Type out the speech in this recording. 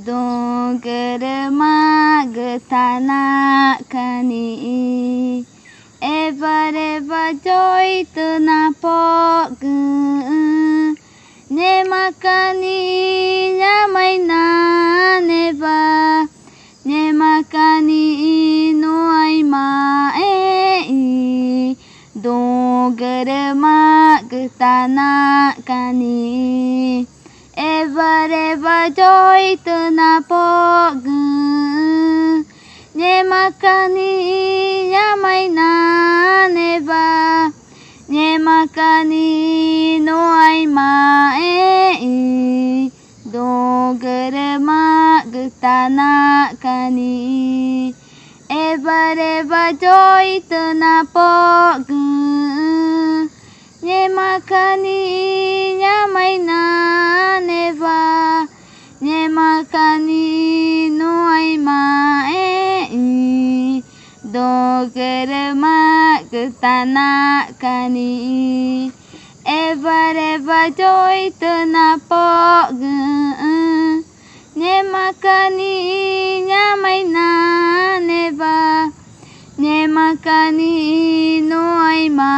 Dongar magtana kani Eva joy tena pog Ne makani nyamai na neva Ne makani no ai ma Dongar magtana kani Eva joy tena pog Ne makani nyamai na neva Ne makani no ai ma Dongar magtana kani Eva joy tena pog Ne makani nyamai na neva Ne makani no ai ma Dongar magtana kani Eva joy tena pog Ne makani nyamai na neva Ne makani no ai ma